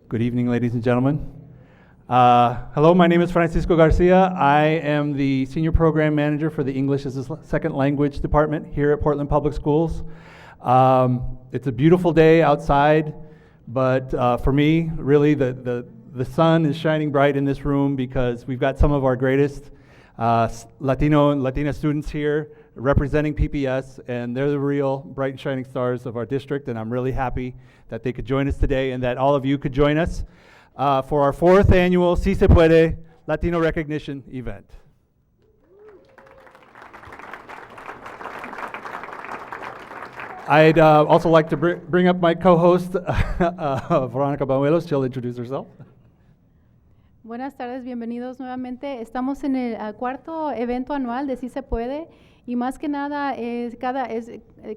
Good evening, ladies and gentlemen. Hello, my name is Francisco Garcia. I am the Senior Program Manager for the English as a Second Language Department here at Portland Public Schools. It's a beautiful day outside, but for me, really, the sun is shining bright in this room because we've got some of our greatest Latino and Latina students here representing PPS, and they're the real bright and shining stars of our district, and I'm really happy that they could join us today and that all of you could join us for our 4th annual Si Se Puede Latino Recognition event. I'd also like to bring up my co-host, Veronica Banuelos. She'll introduce herself. Buenas tardes, bienvenidos nuevamente. Estamos en el cuarto evento anual de Si Se Puede y más que nada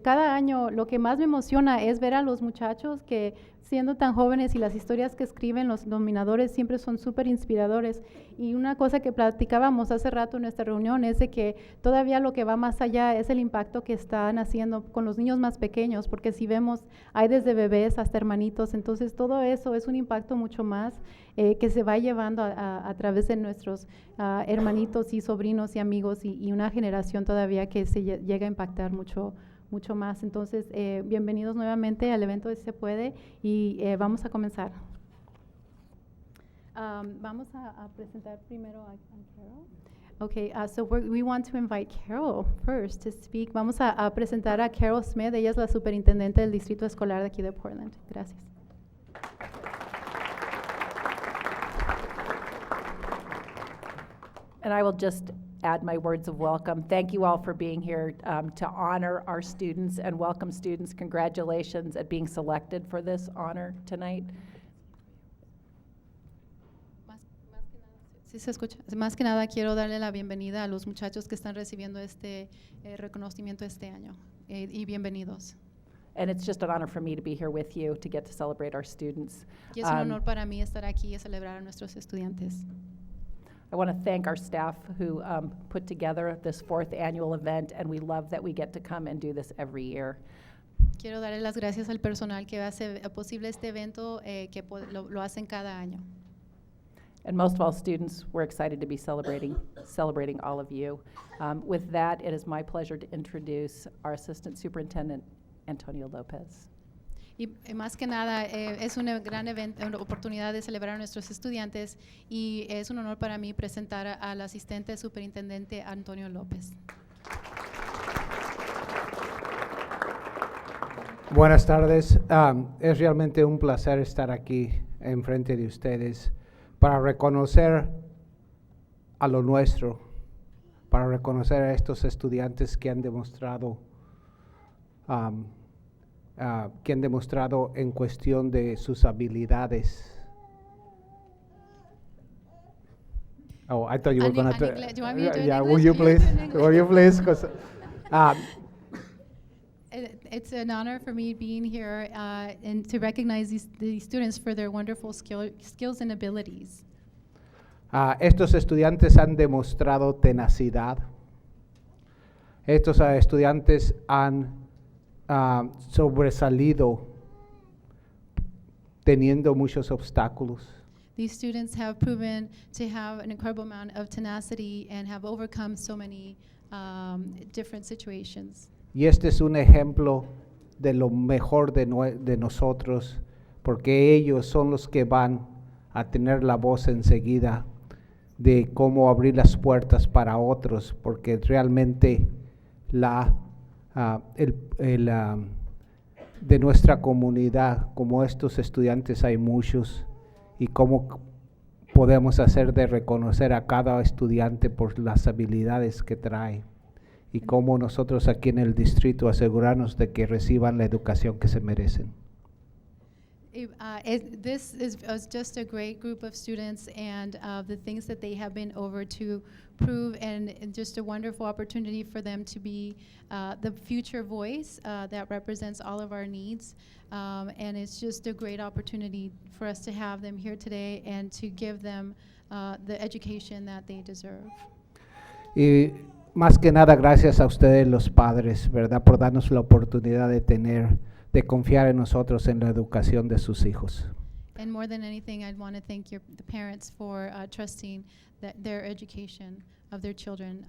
cada año lo que más me emociona es ver a los muchachos que siendo tan jóvenes y las historias que escriben los dominadores siempre son súper inspiradores. Y una cosa que platicábamos hace rato en nuestra reunión es de que todavía lo que va más allá es el impacto que están haciendo con los niños más pequeños, porque si vemos, hay desde bebés hasta hermanitos, entonces todo eso es un impacto mucho más que se va llevando a través de nuestros hermanitos y sobrinos y amigos y una generación todavía que se llega a impactar mucho más. Entonces, bienvenidos nuevamente al evento de Si Se Puede y vamos a comenzar. Vamos a presentar primero a Carol. Okay, so we want to invite Carol first to speak. Vamos a presentar a Carol Smith. Ella es la superintendente del distrito escolar de aquí de Portland. Gracias. And I will just add my words of welcome. Thank you all for being here to honor our students and welcome students. Congratulations at being selected for this honor tonight. Sí se escucha. Más que nada quiero darle la bienvenida a los muchachos que están recibiendo este reconocimiento este año y bienvenidos. And it's just an honor for me to be here with you to get to celebrate our students. Y es un honor para mí estar aquí y celebrar a nuestros estudiantes. I want to thank our staff who put together this 4th annual event, and we love that we get to come and do this every year. Quiero darle las gracias al personal que hace posible este evento, que lo hacen cada año. And most of all, students, we're excited to be celebrating all of you. With that, it is my pleasure to introduce our Assistant Superintendent, Antonio Lopez. Y más que nada es una gran oportunidad de celebrar a nuestros estudiantes y es un honor para mí presentar al asistente superintendente Antonio López. Buenas tardes. Es realmente un placer estar aquí enfrente de ustedes para reconocer a lo nuestro, para reconocer a estos estudiantes que han demostrado en cuestión de sus habilidades. Oh, I thought you were going to. Do you want me to do it in Yeah, English? will you please? Will you please? 'Cause, it's an honor for me being here and to recognize these students for their wonderful skills and abilities. Estos estudiantes han demostrado tenacidad. Estos estudiantes han sobresalido teniendo muchos obstáculos. These students have proven to have an incredible amount of tenacity and have overcome so many different situations. Y este es un ejemplo de lo mejor de nosotros, porque ellos son los que van a tener la voz enseguida de cómo abrir las puertas para otros, porque realmente de nuestra comunidad, como estos estudiantes hay muchos, y cómo podemos hacer de reconocer a cada estudiante por las habilidades que trae, y cómo nosotros aquí en el distrito asegurarnos de que reciban la educación que se merecen. This is just a great group of students and the things that they have been over to prove, and just a wonderful opportunity for them to be the future voice that represents all of our needs. And it's just a great opportunity for us to have them here today and to give them the education that they deserve. Y más que nada, gracias a ustedes los padres, ¿verdad? Por darnos la oportunidad de confiar en nosotros en la educación de sus hijos. And more than anything, I'd want to thank the parents for trusting their education of their children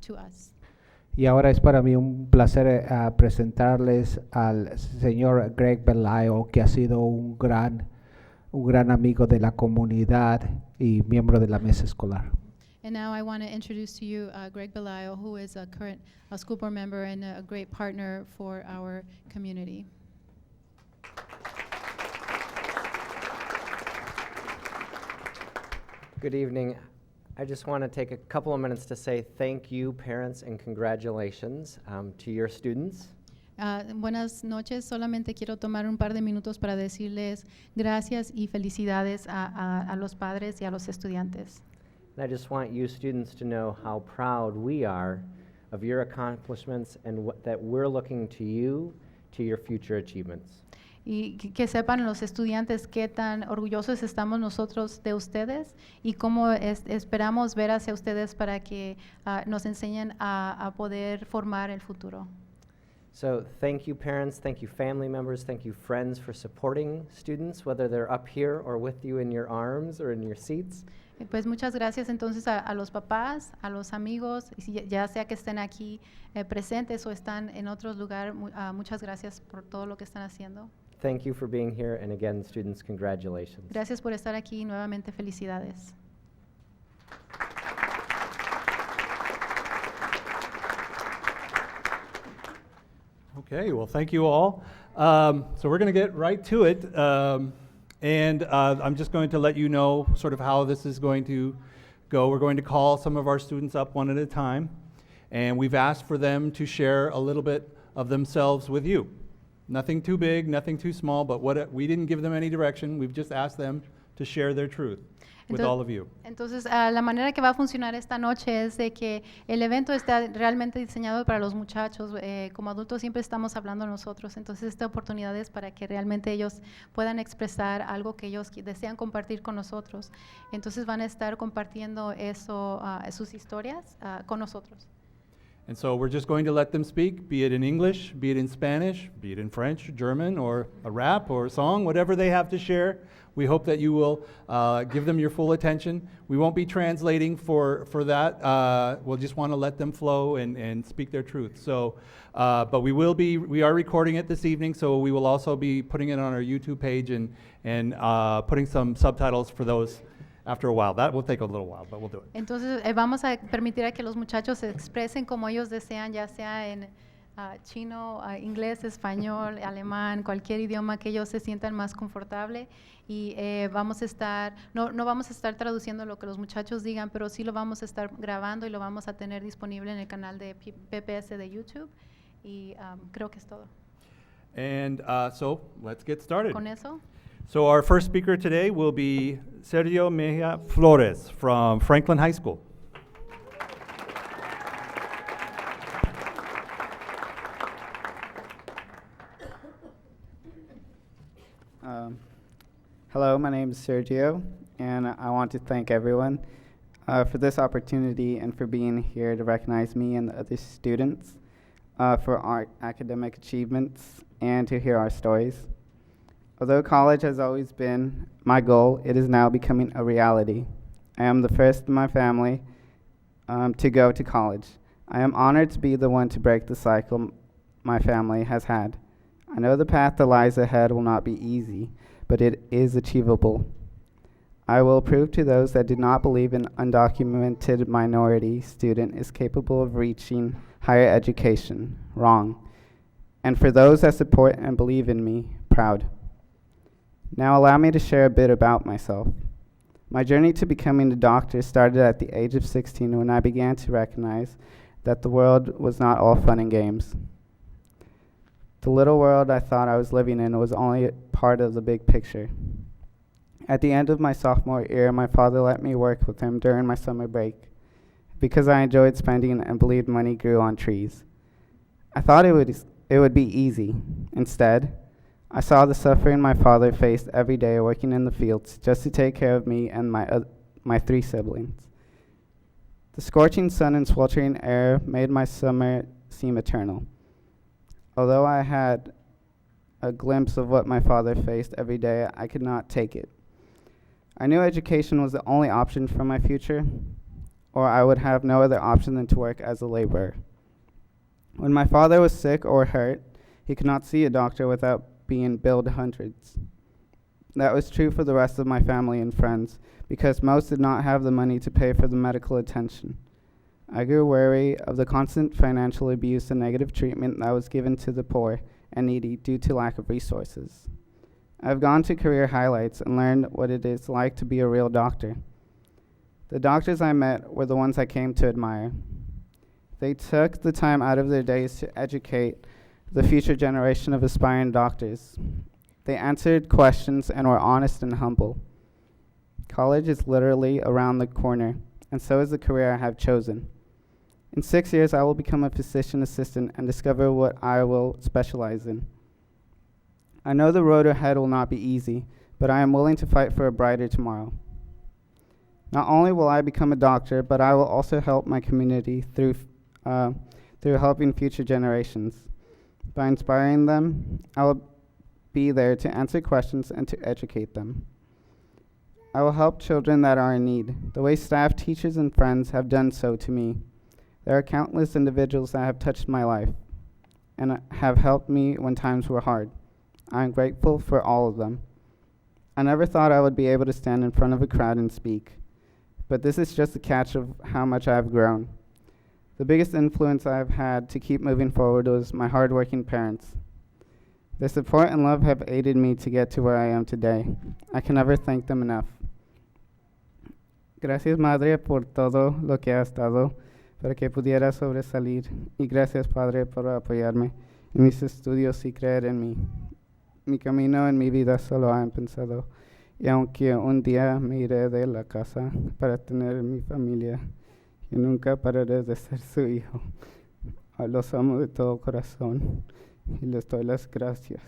to us. Y ahora es para mí un placer presentarles al señor Greg Belayo, que ha sido un gran amigo de la comunidad y miembro de la mesa escolar. And now I want to introduce to you Greg Belayo, who is a current school board member and a great partner for our community. Good evening. I just want to take a couple of minutes to say thank you, parents, and congratulations to your students. Buenas noches. Solamente quiero tomar un par de minutos para decirles gracias y felicidades a los padres y a los estudiantes. And I just want you students to know how proud we are of your accomplishments and that we're looking to you to your future achievements. Y que sepan los estudiantes qué tan orgullosos estamos nosotros de ustedes y cómo esperamos ver hacia ustedes para que nos enseñen a poder formar el futuro. So thank you, parents, thank you, family members, thank you, friends, for supporting students, whether they're up here or with you in your arms or in your seats. Pues muchas gracias entonces a los papás, a los amigos, ya sea que estén aquí presentes o están en otros lugares, muchas gracias por todo lo que están haciendo. Thank you for being here, and again, students, congratulations. Gracias por estar aquí y nuevamente felicidades. Okay, well, thank you all. So we're going to get right to it. And I'm just going to let you know sort of how this is going to go. We're going to call some of our students up one at a time. And we've asked for them to share a little bit of themselves with you. Nothing too big, nothing too small, but we didn't give them any direction. We've just asked them to share their truth with all of you. Entonces, la manera que va a funcionar esta noche es de que el evento está realmente diseñado para los muchachos. Como adultos siempre estamos hablando nosotros, entonces esta oportunidad es para que realmente ellos puedan expresar algo que ellos desean compartir con nosotros. Entonces van a estar compartiendo eso, sus historias con nosotros. And so we're just going to let them speak, be it in English, be it in Spanish, be it in French, German, or a rap or a song, whatever they have to share. We hope that you will give them your full attention. We won't be translating for that. We'll just want to let them flow and speak their truth. So, but we are recording it this evening, so we will also be putting it on our YouTube page and putting some subtitles for those after a while. That will take a little while, but we'll do it. Entonces vamos a permitir a que los muchachos se expresen como ellos desean, ya sea en chino, inglés, español, alemán, cualquier idioma que ellos se sientan más confortable. Y vamos a estar, no vamos a estar traduciendo lo que los muchachos digan, pero sí lo vamos a estar grabando y lo vamos a tener disponible en el canal de PPS de YouTube. Y creo que es todo. And so let's get started. Con eso. So our first speaker today will be Sergio Mejia Flores from Franklin High School. Hello, my name is Sergio, and I want to thank everyone for this opportunity and for being here to recognize me and the other students for our academic achievements and to hear our stories. Although college has always been my goal, it is now becoming a reality. I am the first in my family to go to college. I am honored to be the one to break the cycle my family has had. I know the path that lies ahead will not be easy, but it is achievable. I will prove to those that do not believe an undocumented minority student is capable of reaching higher education, wrong. And for those that support and believe in me, proud. Now allow me to share a bit about myself. My journey to becoming a doctor started at the age of 16 when I began to recognize that the world was not all fun and games. The little world I thought I was living in was only part of the big picture. At the end of my sophomore year, my father let me work with him during my summer break because I enjoyed spending and believed money grew on trees. I thought it would be easy. Instead, I saw the suffering my father faced every day working in the fields just to take care of me and my three siblings. The scorching sun and sweltering air made my summer seem eternal. Although I had a glimpse of what my father faced every day, I could not take it. I knew education was the only option for my future, or I would have no other option than to work as a laborer. When my father was sick or hurt, he could not see a doctor without being billed hundreds. That was true for the rest of my family and friends, because most did not have the money to pay for the medical attention. I grew wary of the constant financial abuse and negative treatment that was given to the poor and needy due to lack of resources. I've gone to career highlights and learned what it is like to be a real doctor. The doctors I met were the ones I came to admire. They took the time out of their days to educate the future generation of aspiring doctors. They answered questions and were honest and humble. College is literally around the corner, and so is the career I have chosen. In 6 years, I will become a physician assistant and discover what I will specialize in. I know the road ahead will not be easy, but I am willing to fight for a brighter tomorrow. Not only will I become a doctor, but I will also help my community through helping future generations. By inspiring them, I will be there to answer questions and to educate them. I will help children that are in need, the way staff, teachers, and friends have done so to me. There are countless individuals that have touched my life and have helped me when times were hard. I am grateful for all of them. I never thought I would be able to stand in front of a crowd and speak, but this is just a catch of how much I have grown. The biggest influence I have had to keep moving forward was my hardworking parents. Their support and love have aided me to get to where I am today. I can never thank them enough. Gracias, Madre, por todo lo que has dado para que pudiera sobresalir. Y gracias, Padre, por apoyarme en mis estudios y creer en mí. Mi camino en mi vida solo ha empezado. Y aunque un día me iré de la casa para tener mi familia, yo nunca pararé de ser su hijo. Los amo de todo corazón y les doy las gracias.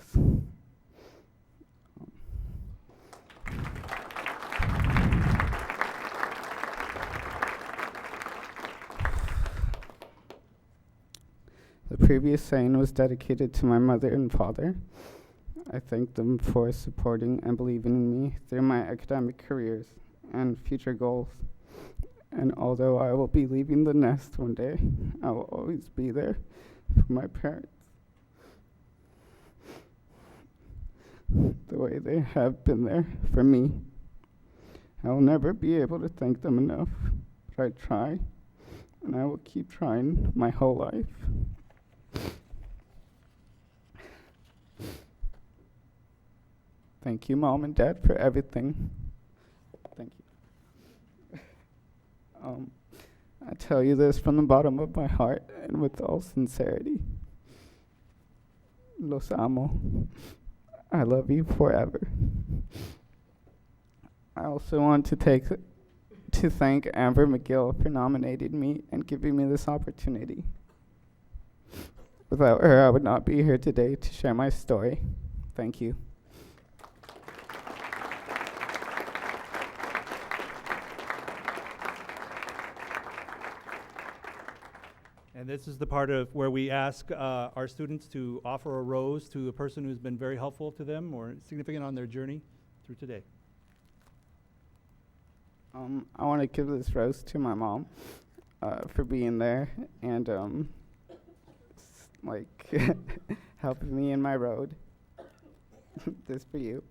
The previous saying was dedicated to my mother and father. I thank them for supporting and believing in me through my academic careers and future goals. And although I will be leaving the nest one day, I will always be there for my parents the way they have been there for me. I will never be able to thank them enough, but I try, and I will keep trying my whole life. Thank you, Mom and Dad, for everything. Thank you. I tell you this from the bottom of my heart and with all sincerity. Los amo. I love you forever. I also want to thank Amber McGill for nominating me and giving me this opportunity. Without her, I would not be here today to share my story. Thank you. And this is the part of where we ask our students to offer a rose to a person who's been very helpful to them or significant on their journey through today. I want to give this rose to my mom for being there and helping me in my road. This for you.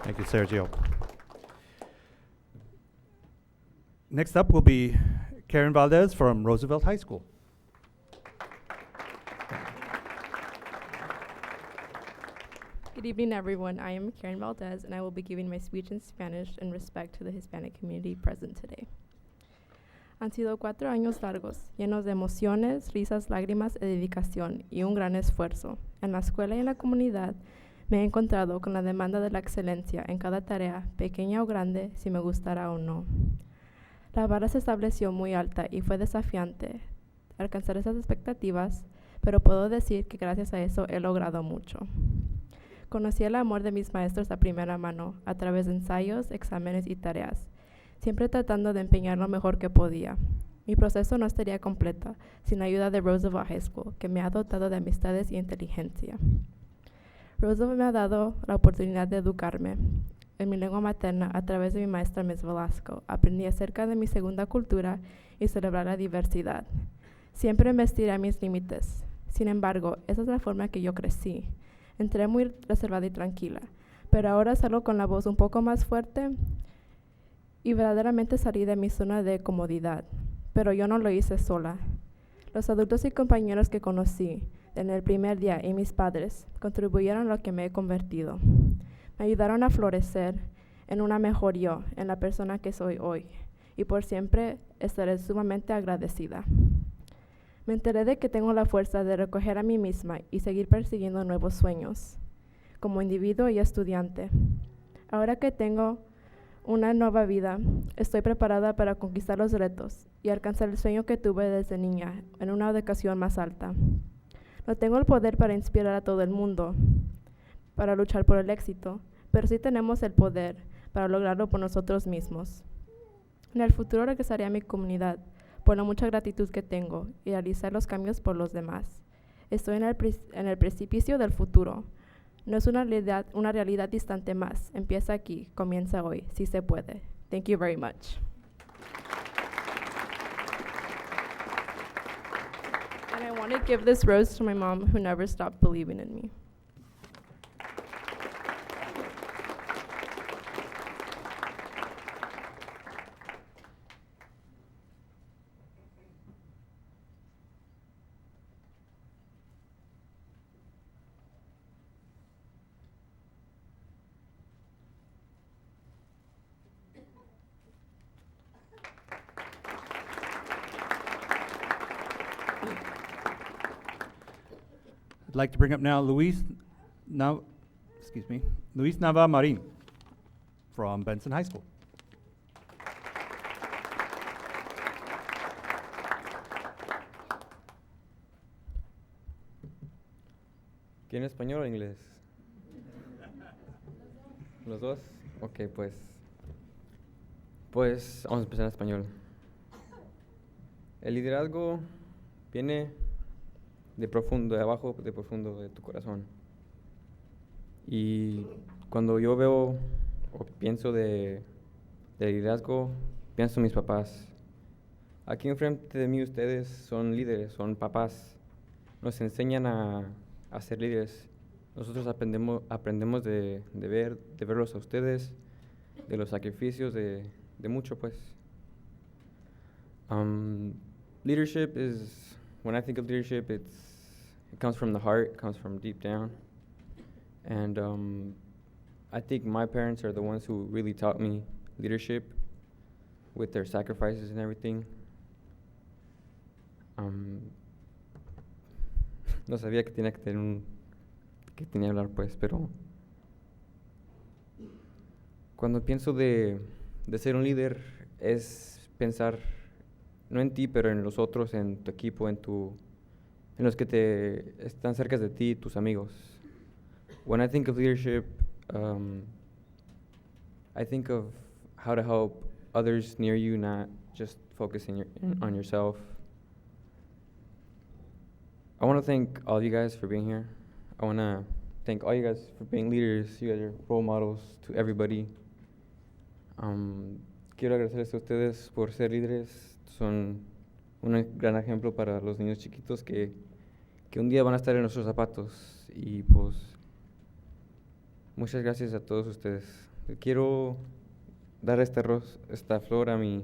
Thank you, Sergio. Next up will be Karen Valdez from Roosevelt High School. Good evening, everyone. I am Karen Valdez, and I will be giving my speech in Spanish in respect to the Hispanic community present today. Han sido 4 años largos, llenos de emociones, risas, lágrimas y dedicación, y un gran esfuerzo. En la escuela y en la comunidad, Me he encontrado con la demanda de la excelencia en cada tarea, pequeña o grande, si me gustara o no. La vara se estableció muy alta y fue desafiante alcanzar esas expectativas, pero puedo decir que gracias a eso he logrado mucho. Conocí el amor de mis maestros a primera mano, a través de ensayos, exámenes y tareas, siempre tratando de empeñar lo mejor que podía. Mi proceso no estaría completa sin la ayuda de Roosevelt High School, que me ha dotado de amistades y inteligencia. Roosevelt me ha dado la oportunidad de educarme en mi lengua materna a través de mi maestra Ms. Velasco. Aprendí acerca de mi segunda cultura y celebrar la diversidad. Siempre me estiré a mis límites. Sin embargo, esa es la forma que yo crecí. Entré muy reservada y tranquila, pero ahora salgo con la voz un poco más fuerte y verdaderamente salí de mi zona de comodidad. Pero yo no lo hice sola. Los adultos y compañeros que conocí en el primer día y mis padres contribuyeron a lo que me he convertido. Me ayudaron a florecer en una mejor yo, en la persona que soy hoy, y por siempre estaré sumamente agradecida. Me enteré de que tengo la fuerza de recoger a mí misma y seguir persiguiendo nuevos sueños, como individuo y estudiante. Ahora que tengo una nueva vida, estoy preparada para conquistar los retos y alcanzar el sueño que tuve desde niña en una educación más alta. No tengo el poder para inspirar a todo el mundo, para luchar por el éxito, pero sí tenemos el poder para lograrlo por nosotros mismos. En el futuro regresaré a mi comunidad por la mucha gratitud que tengo y realizar los cambios por los demás. Estoy en el precipicio del futuro. No es una realidad distante más. Empieza aquí, comienza hoy. Sí se puede. Thank you very much. And I want to give this rose to my mom, who never stopped believing in me. I'd like to bring up now Luis Nava Marin from Benson High School. ¿Quieren español o inglés? ¿Los dos? Ok, pues vamos a empezar en español. El liderazgo viene de profundo, de abajo, de profundo de tu corazón. Y cuando yo veo o pienso de liderazgo, pienso en mis papás. Aquí enfrente de mí ustedes son líderes, son papás. Nos enseñan a ser líderes. Nosotros aprendemos de verlos a ustedes, de los sacrificios, de mucho, pues. Leadership is, when I think of leadership, it comes from the heart, it comes from deep down. And I think my parents are the ones who really taught me leadership with their sacrifices and everything. No sabía que tenía que tenía que hablar, pues, pero cuando pienso de ser un líder es pensar no en ti, pero en los otros, en tu equipo, en los que te están cerca de ti, tus amigos. When I think of leadership, I think of how to help others near you, not just focusing on yourself. I want to thank all you guys for being here. I want to thank all you guys for being leaders. You guys are role models to everybody. Quiero agradecerles a ustedes por ser líderes. Son un gran ejemplo para los niños chiquitos que un día van a estar en nuestros zapatos. Y pues, muchas gracias a todos ustedes. Quiero dar esta flor a mi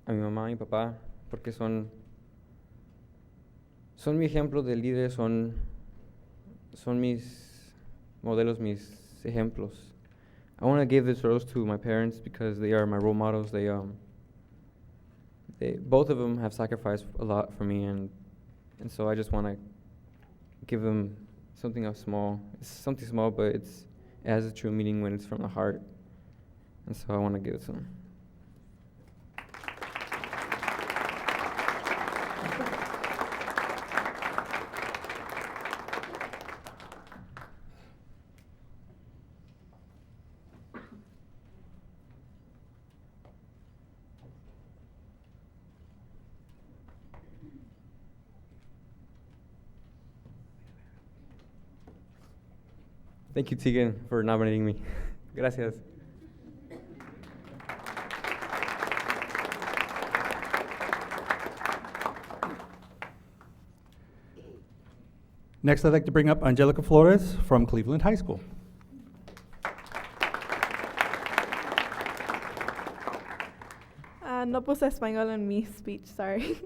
mamá y mi papá, porque son mi ejemplo de líderes, son mis modelos, mis ejemplos. I want to give this rose to my parents because they are my role models. They both of them have sacrificed a lot for me, and so I just want to give them something small. It's something small, but it has a true meaning when it's from the heart. And so I want to give it to them. Thank you, Tegan, for nominating me. Gracias. Next, I'd like to bring up Angelica Flores from Cleveland High School. No puse español en mi speech, sorry.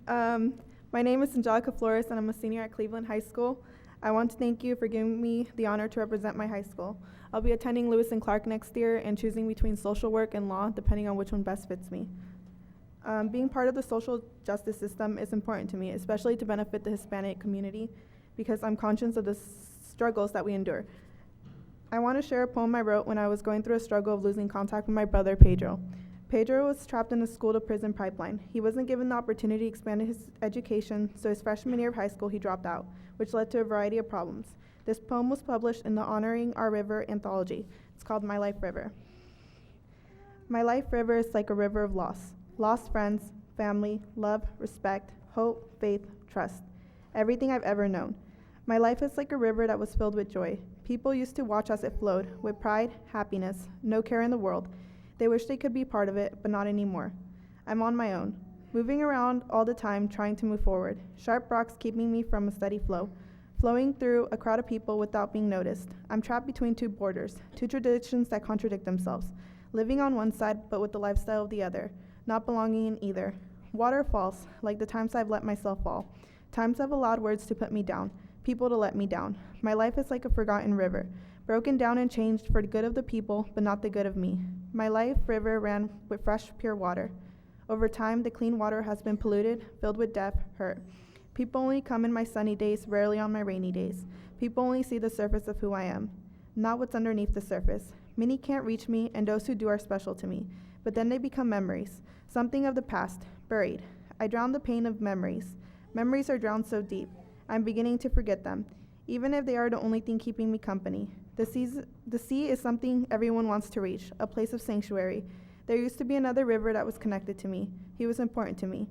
My name is Angelica Flores, and I'm a senior at Cleveland High School. I want to thank you for giving me the honor to represent my high school. I'll be attending Lewis and Clark next year and choosing between social work and law, depending on which one best fits me. Being part of the social justice system is important to me, especially to benefit the Hispanic community, because I'm conscious of the struggles that we endure. I want to share a poem I wrote when I was going through a struggle of losing contact with my brother, Pedro. Pedro was trapped in a school-to-prison pipeline. He wasn't given the opportunity to expand his education, so his freshman year of high school he dropped out, which led to a variety of problems. This poem was published in the Honoring Our River anthology. It's called My Life River. My life river is like a river of loss. Lost friends, family, love, respect, hope, faith, trust. Everything I've ever known. My life is like a river that was filled with joy. People used to watch as it flowed, with pride, happiness, no care in the world. They wish they could be part of it, but not anymore. I'm on my own, moving around all the time, trying to move forward. Sharp rocks keeping me from a steady flow, flowing through a crowd of people without being noticed. I'm trapped between two borders, two traditions that contradict themselves, living on one side, but with the lifestyle of the other, not belonging in either. Waterfalls, like the times I've let myself fall, times I've allowed words to put me down, people to let me down. My life is like a forgotten river, broken down and changed for the good of the people, but not the good of me. My life river ran with fresh, pure water. Over time, the clean water has been polluted, filled with death, hurt. People only come in my sunny days, rarely on my rainy days. People only see the surface of who I am, not what's underneath the surface. Many can't reach me, and those who do are special to me. But then they become memories, something of the past, buried. I drown the pain of memories. Memories are drowned so deep, I'm beginning to forget them, even if they are the only thing keeping me company. The sea is something everyone wants to reach, a place of sanctuary. There used to be another river that was connected to me. He was important to me.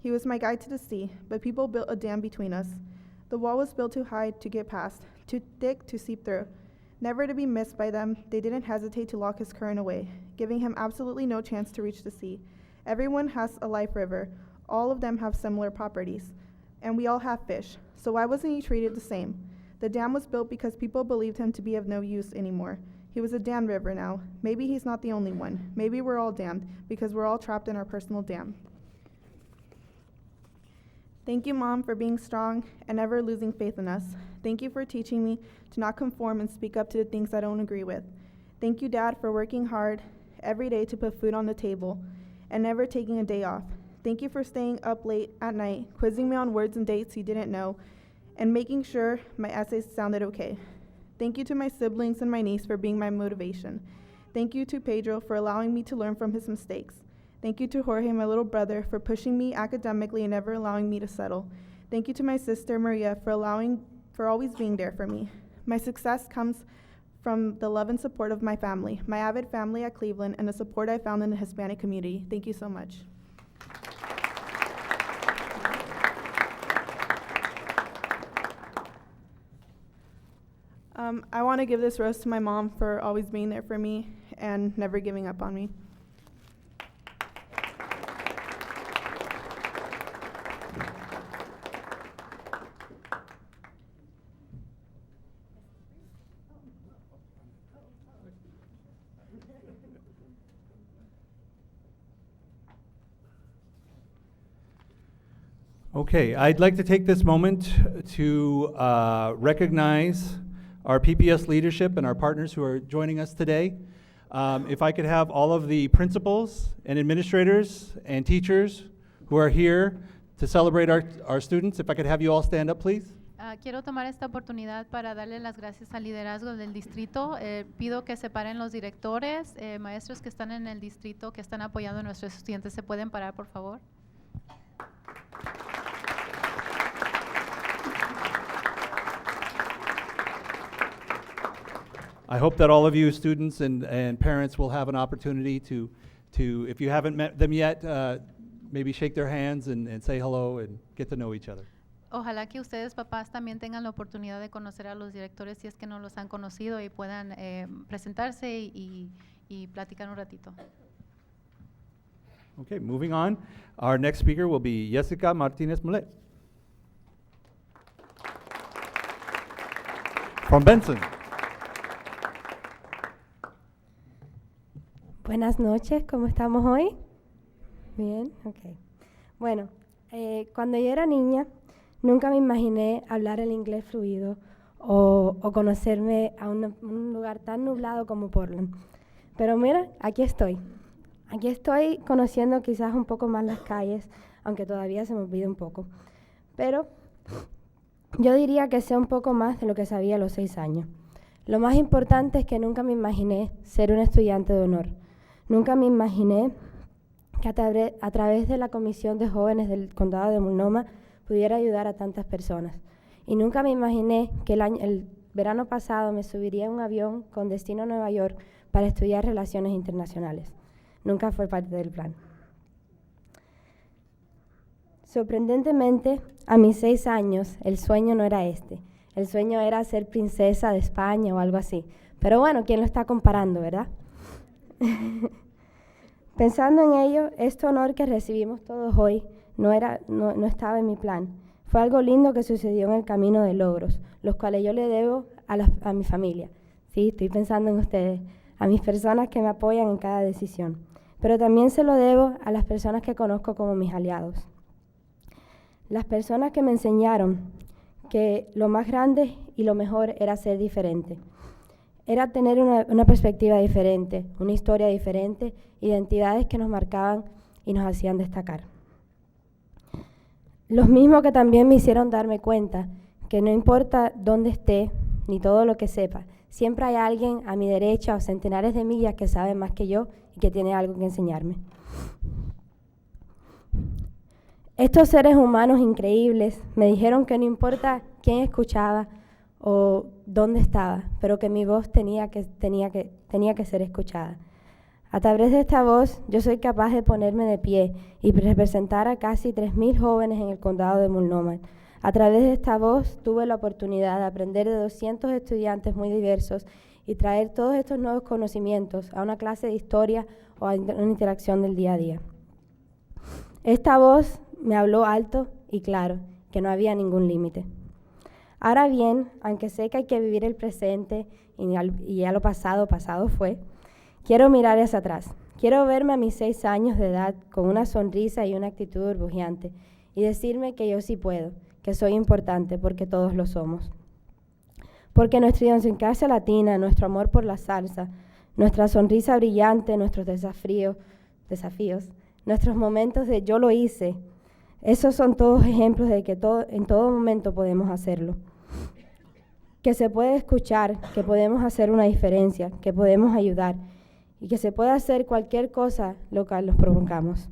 He was my guide to the sea, but people built a dam between us. The wall was built too high to get past, too thick to seep through. Never to be missed by them, they didn't hesitate to lock his current away, giving him absolutely no chance to reach the sea. Everyone has a life river. All of them have similar properties. And we all have fish, so why wasn't he treated the same? The dam was built because people believed him to be of no use anymore. He was a damned river now. Maybe he's not the only one. Maybe we're all damned, because we're all trapped in our personal dam. Thank you, Mom, for being strong and never losing faith in us. Thank you for teaching me to not conform and speak up to the things I don't agree with. Thank you, Dad, for working hard every day to put food on the table and never taking a day off. Thank you for staying up late at night, quizzing me on words and dates you didn't know, and making sure my essays sounded okay. Thank you to my siblings and my niece for being my motivation. Thank you to Pedro for allowing me to learn from his mistakes. Thank you to Jorge, my little brother, for pushing me academically and never allowing me to settle. Thank you to my sister Maria for always being there for me. My success comes from the love and support of my family, my avid family at Cleveland, and the support I found in the Hispanic community. Thank you so much. I want to give this rose to my mom for always being there for me and never giving up on me. Okay, I'd like to take this moment to recognize our PPS leadership and our partners who are joining us today. If I could have all of the principals and administrators and teachers who are here to celebrate our students, if I could have you all stand up, please. Quiero tomar esta oportunidad para darle las gracias al liderazgo del distrito. Pido que se paren los directores, maestros que están en el distrito, que están apoyando a nuestros estudiantes. ¿Se pueden parar, por favor? I hope that all of you students and parents will have an opportunity to, if you haven't met them yet, maybe shake their hands and say hello and get to know each other. Ojalá que ustedes, papás, también tengan la oportunidad de conocer a los directores si es que no los han conocido y puedan presentarse y platicar un ratito. Okay, moving on. Our next speaker will be Jessica Martinez Mulet from Benson. Buenas noches, ¿cómo estamos hoy? Bien, ok. Bueno, cuando yo era niña, nunca me imaginé hablar el inglés fluido o conocerme a un lugar tan nublado como Portland. Pero mira, aquí estoy. Aquí estoy conociendo quizás un poco más las calles, aunque todavía se me olvida un poco. Pero yo diría que sé un poco más de lo que sabía a los 6 años. Lo más importante es que nunca me imaginé ser un estudiante de honor. Nunca me imaginé que a través de la Comisión de Jóvenes del Condado de Multnomah pudiera ayudar a tantas personas. Y nunca me imaginé que el verano pasado me subiría a un avión con destino a Nueva York para estudiar relaciones internacionales. Nunca fue parte del plan. Sorprendentemente, a mis 6 años, el sueño no era este. El sueño era ser princesa de España o algo así. Pero bueno, ¿quién lo está comparando, verdad? Pensando en ello, este honor que recibimos todos hoy no estaba en mi plan. Fue algo lindo que sucedió en el camino de logros, los cuales yo le debo a mi familia. Sí, estoy pensando en ustedes, a mis personas que me apoyan en cada decisión. Pero también se lo debo a las personas que conozco como mis aliados. Las personas que me enseñaron que lo más grande y lo mejor era ser diferente. Era tener una perspectiva diferente, una historia diferente, identidades que nos marcaban y nos hacían destacar. Los mismos que también me hicieron darme cuenta que no importa dónde esté ni todo lo que sepa, siempre hay alguien a mi derecha o centenares de millas que sabe más que yo y que tiene algo que enseñarme. Estos seres humanos increíbles me dijeron que no importa quién escuchaba o dónde estaba, pero que mi voz tenía que ser escuchada. A través de esta voz, yo soy capaz de ponerme de pie y representar a casi 3,000 jóvenes en el condado de Multnomah. A través de esta voz, tuve la oportunidad de aprender de 200 estudiantes muy diversos y traer todos estos nuevos conocimientos a una clase de historia o a una interacción del día a día. Esta voz me habló alto y claro, que no había ningún límite. Ahora bien, aunque sé que hay que vivir el presente y ya lo pasado fue, quiero mirar hacia atrás. Quiero verme a mis 6 años de edad con una sonrisa y una actitud burbujeante y decirme que yo sí puedo, que soy importante porque todos lo somos. Porque nuestra idiosincrasia latina, nuestro amor por la salsa, nuestra sonrisa brillante, nuestros desafíos, nuestros momentos de yo lo hice, esos son todos ejemplos de que en todo momento podemos hacerlo. Que se puede escuchar, que podemos hacer una diferencia, que podemos ayudar y que se puede hacer cualquier cosa lo que nos propongamos.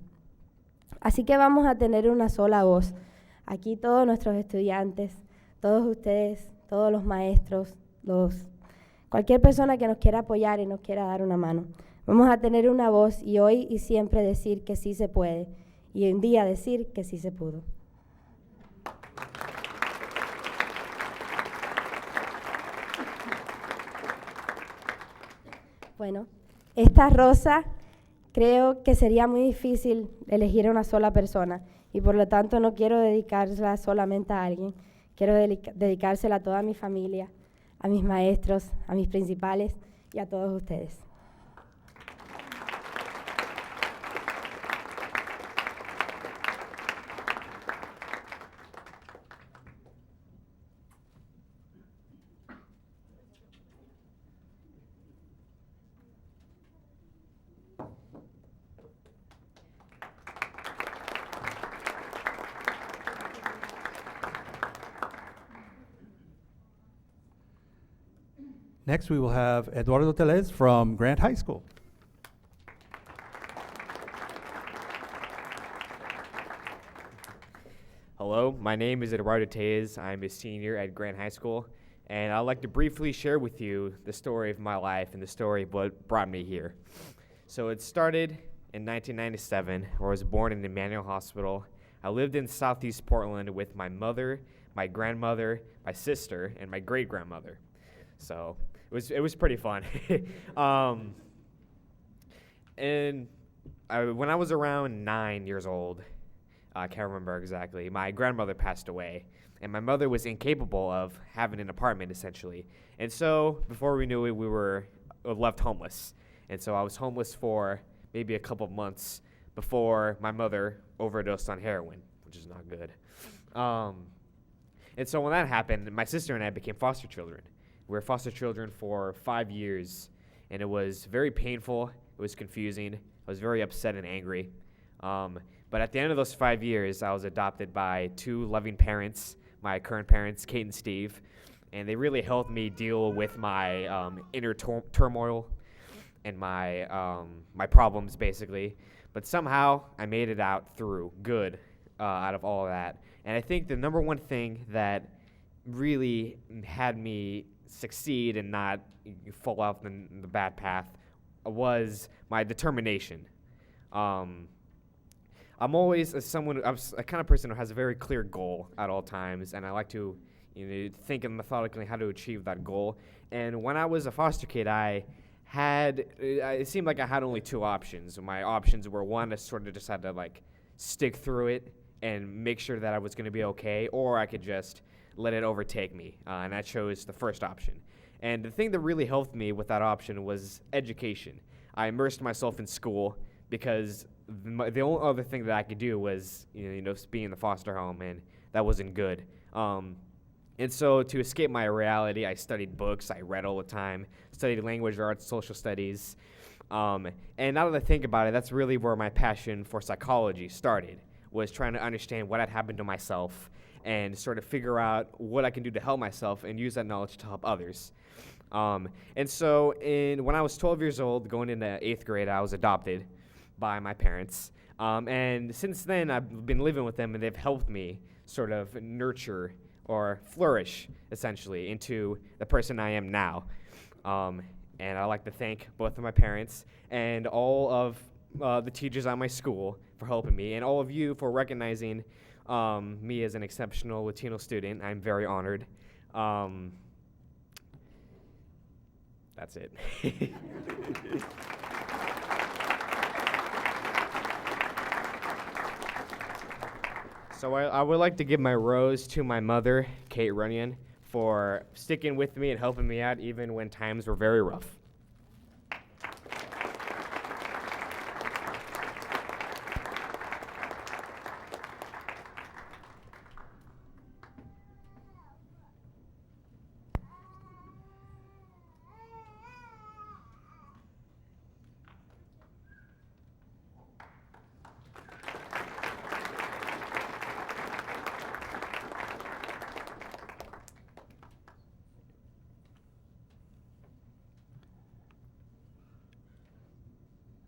Así que vamos a tener una sola voz. Aquí todos nuestros estudiantes, todos ustedes, todos los maestros, cualquier persona que nos quiera apoyar y nos quiera dar una mano. Vamos a tener una voz y hoy y siempre decir que sí se puede y un día decir que sí se pudo. Bueno, esta rosa creo que sería muy difícil elegir a una sola persona y por lo tanto no quiero dedicársela solamente a alguien. Quiero dedicársela a toda mi familia, a mis maestros, a mis principales y a todos ustedes. Next, we will have Eduardo Teles from Grant High School. Hello, my name is Eduardo Teles. I'm a senior at Grant High School, and I'd like to briefly share with you the story of my life and the story of what brought me here. So it started in 1997, where I was born in Emmanuel Hospital. I lived in Southeast Portland with my mother, my grandmother, my sister, and my great-grandmother. So it was pretty fun. When I was around 9 years old, I can't remember exactly, my grandmother passed away, and my mother was incapable of having an apartment, essentially. And so before we knew it, we were left homeless. And so I was homeless for maybe a couple of months before my mother overdosed on heroin, which is not good. And so when that happened, my sister and I became foster children. We were foster children for 5 years, and it was very painful. It was confusing. I was very upset and angry. But at the end of those 5 years, I was adopted by two loving parents, my current parents, Kate and Steve, and they really helped me deal with my inner turmoil and my problems, basically. But somehow, I made it out through good out of all of that. And I think the number one thing that really had me succeed and not fall off the bad path was my determination. I'm always I'm a kind of person who has a very clear goal at all times, and I like to think methodically how to achieve that goal. And when I was a foster kid, it seemed like I had only two options. My options were, one, to sort of just had to stick through it and make sure that I was going to be okay, or I could just let it overtake me, and I chose the first option. And the thing that really helped me with that option was education. I immersed myself in school because the only other thing that I could do was be in the foster home, and that wasn't good. And so to escape my reality, I studied books. I read all the time, studied language arts, social studies. And now that I think about it, that's really where my passion for psychology started, was trying to understand what had happened to myself and sort of figure out what I can do to help myself and use that knowledge to help others. And so when I was 12 years old, going into 8th grade, I was adopted by my parents. And since then, I've been living with them, and they've helped me sort of nurture or flourish, essentially, into the person I am now. And I'd like to thank both of my parents and all of the teachers at my school for helping me, and all of you for recognizing me as an exceptional Latino student. I'm very honored. That's it. So I would like to give my rose to my mother, Kate Runyon, for sticking with me and helping me out even when times were very rough.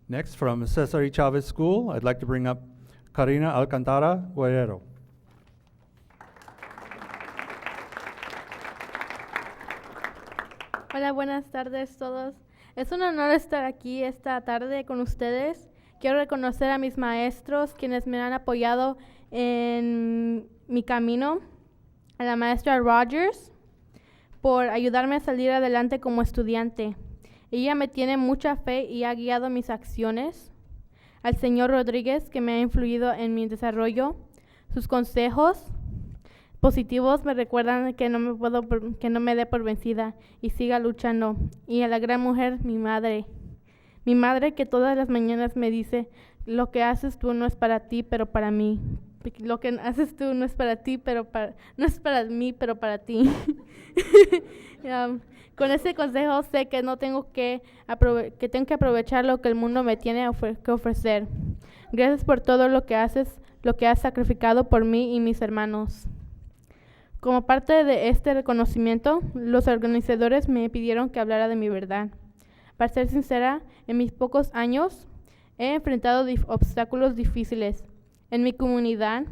Next, from Cesar Y. Chavez School, I'd like to bring up Karina Alcantara Guerrero. Hola, buenas tardes todos. Es un honor estar aquí esta tarde con ustedes. Quiero reconocer a mis maestros, quienes me han apoyado en mi camino. A la maestra Rogers, por ayudarme a salir adelante como estudiante. Ella me tiene mucha fe y ha guiado mis acciones. Al señor Rodríguez, que me ha influido en mi desarrollo. Sus consejos positivos me recuerdan que no me dé por vencida y siga luchando. Y a la gran mujer, mi madre. Mi madre, que todas las mañanas me dice: lo que haces tú no es para ti, pero para mí. Lo que haces tú no es para ti, no es para mí, pero para ti. Con ese consejo sé que tengo que aprovechar lo que el mundo me tiene que ofrecer. Gracias por todo lo que haces, lo que has sacrificado por mí y mis hermanos. Como parte de este reconocimiento, los organizadores me pidieron que hablara de mi verdad. Para ser sincera, en mis pocos años he enfrentado obstáculos difíciles. En mi comunidad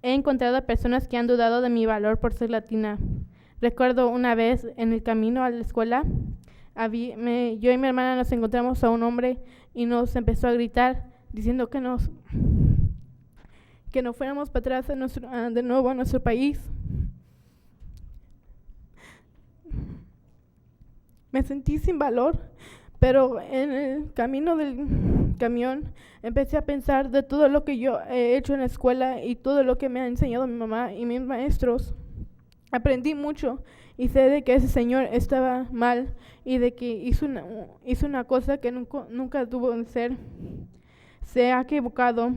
he encontrado a personas que han dudado de mi valor por ser latina. Recuerdo una vez en el camino a la escuela, yo y mi hermana nos encontramos a un hombre y nos empezó a gritar diciendo que no fuéramos para atrás de nuevo a nuestro país. Me sentí sin valor, pero en el camino del camión empecé a pensar de todo lo que yo he hecho en la escuela y todo lo que me ha enseñado mi mamá y mis maestros. Aprendí mucho y sé de que ese señor estaba mal y de que hizo una cosa que nunca tuvo que ser. Se ha equivocado.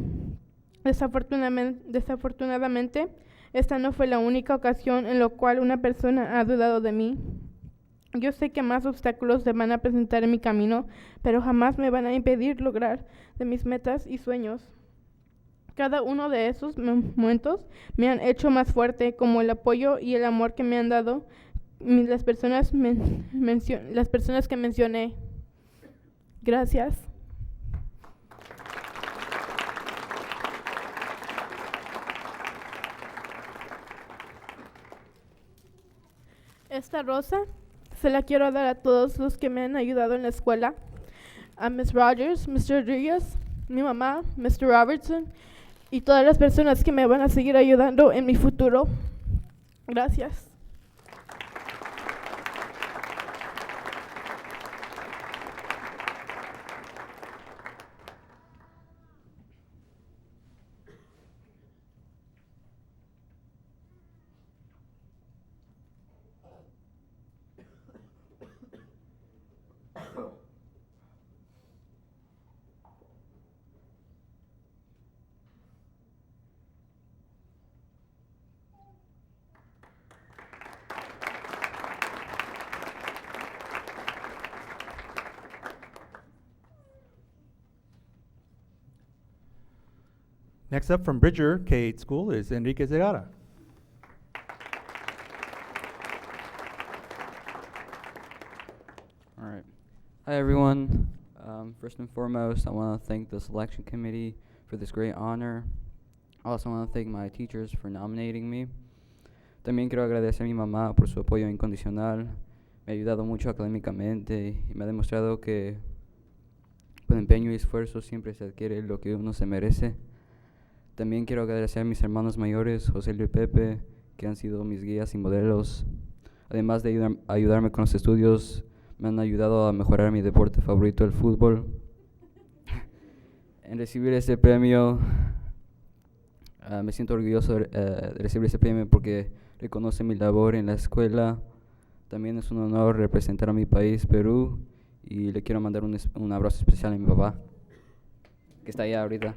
Desafortunadamente, esta no fue la única ocasión en la cual una persona ha dudado de mí. Yo sé que más obstáculos se van a presentar en mi camino, pero jamás me van a impedir lograr de mis metas y sueños. Cada uno de esos momentos me han hecho más fuerte, como el apoyo y el amor que me han dado las personas que mencioné. Gracias. Esta rosa se la quiero dar a todos los que me han ayudado en la escuela. A Miss Rogers, Mr. Rodriguez, mi mamá, Mr. Robertson y todas las personas que me van a seguir ayudando en mi futuro. Gracias. Next up from Bridger K-8 School is Enrique Zegara. All right. Hi, everyone. First and foremost, I want to thank the selection committee for this great honor. I also want to thank my teachers for nominating me. También quiero agradecer a mi mamá por su apoyo incondicional. Me ha ayudado mucho académicamente y me ha demostrado que con empeño y esfuerzo siempre se adquiere lo que uno se merece. También quiero agradecer a mis hermanos mayores, José y Pepe, que han sido mis guías y modelos. Además de ayudarme con los estudios, me han ayudado a mejorar mi deporte favorito, el fútbol. En recibir este premio, me siento orgulloso de recibir este premio porque reconoce mi labor en la escuela. También es un honor representar a mi país, Perú, y le quiero mandar un abrazo especial a mi papá, que está allá ahorita.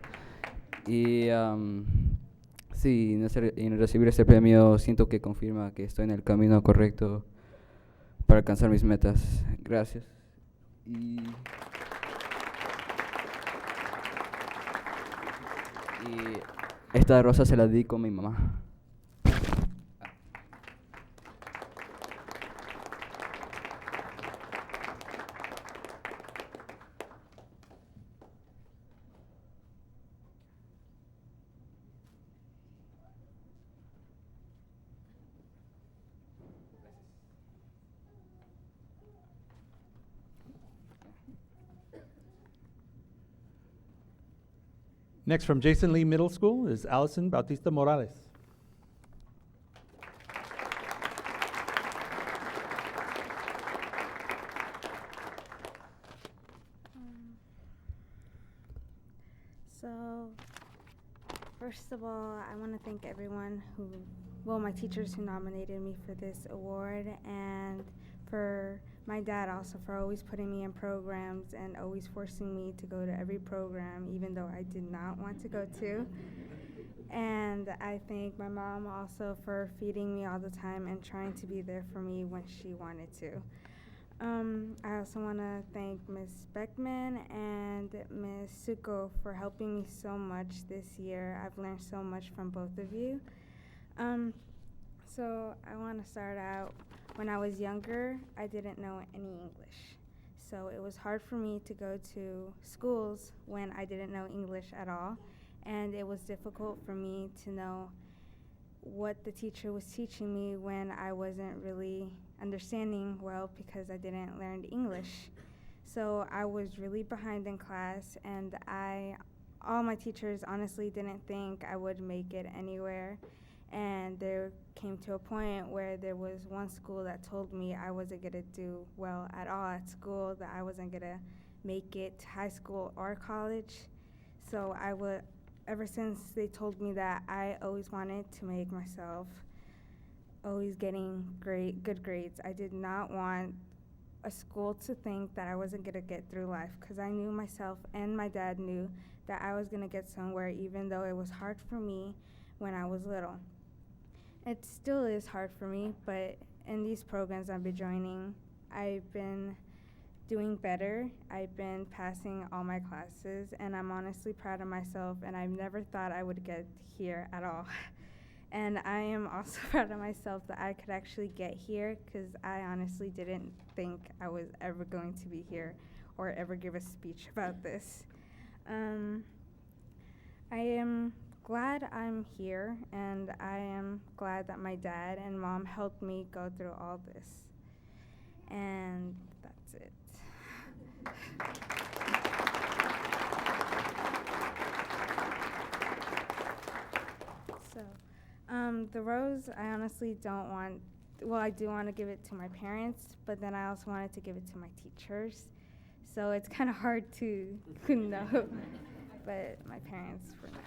Y sí, en recibir este premio siento que confirma que estoy en el camino correcto para alcanzar mis metas. Gracias. Y esta rosa se la dedico a mi mamá. Next from Jason Lee Middle School is Allison Bautista Morales. So, first of all, I want to thank everyone my teachers who nominated me for this award, and for my dad also for always putting me in programs and always forcing me to go to every program, even though I did not want to go to. And I thank my mom also for feeding me all the time and trying to be there for me when she wanted to. I also want to thank Ms. Beckman and Ms. Suko for helping me so much this year. I've learned so much from both of you. So I want to start out, when I was younger, I didn't know any English. So it was hard for me to go to schools when I didn't know English at all. And it was difficult for me to know what the teacher was teaching me when I wasn't really understanding well because I didn't learn English. So I was really behind in class, and all my teachers honestly didn't think I would make it anywhere. And there came to a point where there was one school that told me I wasn't gonna do well at all at school, that I wasn't gonna make it to high school or college. So ever since they told me that, I always wanted to make myself always getting good grades. I did not want a school to think that I wasn't gonna get through life, because I knew myself and my dad knew that I was gonna get somewhere, even though it was hard for me when I was little. It still is hard for me, but in these programs I've been joining, I've been doing better. I've been passing all my classes, and I'm honestly proud of myself, and I've never thought I would get here at all. And I am also proud of myself that I could actually get here, because I honestly didn't think I was ever going to be here or ever give a speech about this. I am glad I'm here, and I am glad that my dad and mom helped me go through all this. And that's it. So, the rose, I honestly don't want, well, I do want to give it to my parents, but then I also wanted to give it to my teachers. So it's kind of hard to know, but my parents for now.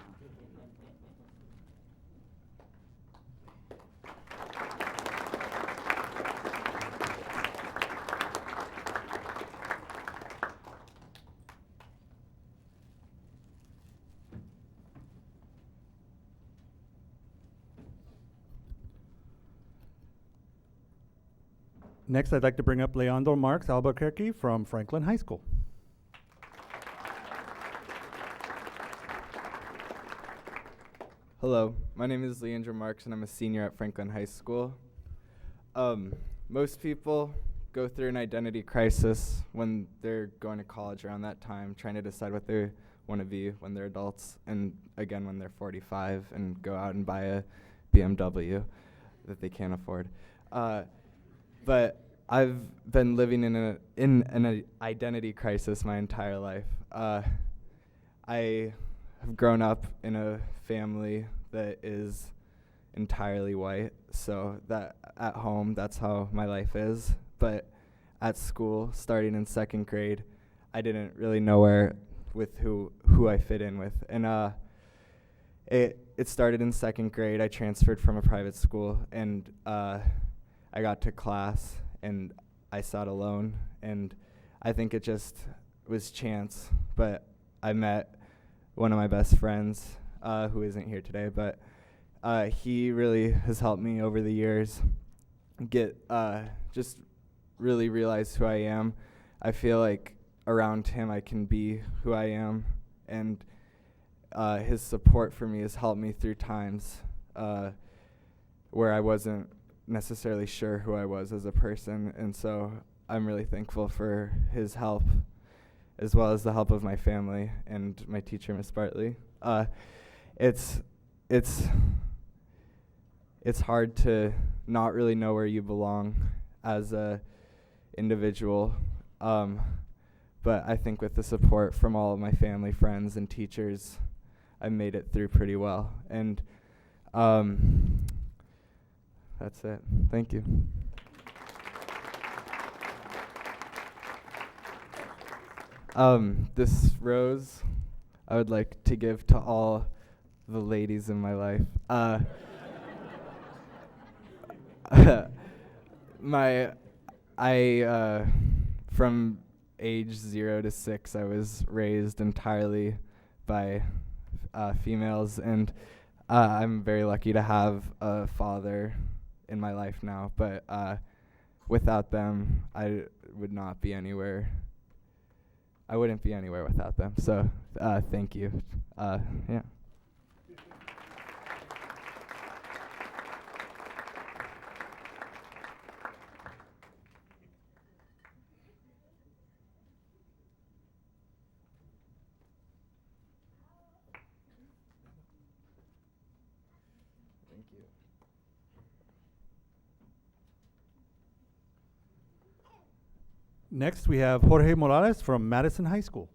Next, I'd like to bring up Leandro Marks Albuquerque from Franklin High School. Hello, my name is Leandro Marks, and I'm a senior at Franklin High School. Most people go through an identity crisis when they're going to college around that time, trying to decide what they want to be when they're adults, and again when they're 45 and go out and buy a BMW that they can't afford. But I've been living in an identity crisis my entire life. I have grown up in a family that is entirely white, so that at home, that's how my life is. But at school, starting in second grade, I didn't really know who I fit in with. And it started in second grade. I transferred from a private school, and I got to class, and I sat alone, and I think it just was chance. But I met one of my best friends, who isn't here today, but he really has helped me over the years get just really realize who I am. I feel like around him I can be who I am, and his support for me has helped me through times where I wasn't necessarily sure who I was as a person, and so I'm really thankful for his help, as well as the help of my family and my teacher, Miss Bartley. It's hard to not really know where you belong as a individual, but I think with the support from all of my family, friends, and teachers, I made it through pretty well. And that's it. Thank you. This rose I would like to give to all the ladies in my life. From age 0 to 6, I was raised entirely by females, and I'm very lucky to have a father in my life now, but without them, I wouldn't be anywhere without them. So thank you. Yeah. Next, we have Jorge Morales from Madison High School.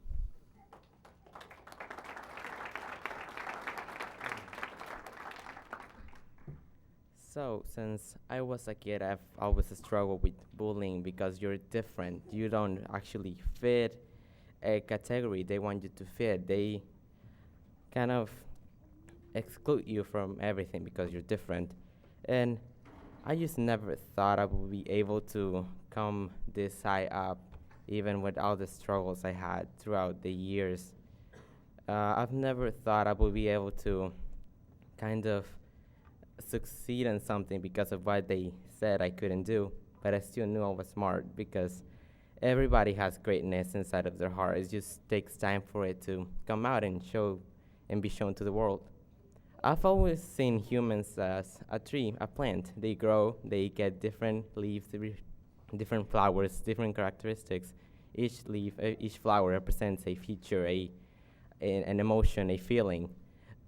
So, since I was a kid, I've always struggled with bullying because you're different. You don't actually fit a category they want you to fit. They kind of exclude you from everything because you're different. And I just never thought I would be able to come this high up, even with all the struggles I had throughout the years. I've never thought I would be able to kind of succeed in something because of what they said I couldn't do, but I still knew I was smart because everybody has greatness inside of their heart. It just takes time for it to come out and show and be shown to the world. I've always seen humans as a tree, a plant. They grow, they get different leaves, different flowers, different characteristics. Each leaf, each flower represents a feature, an emotion, a feeling.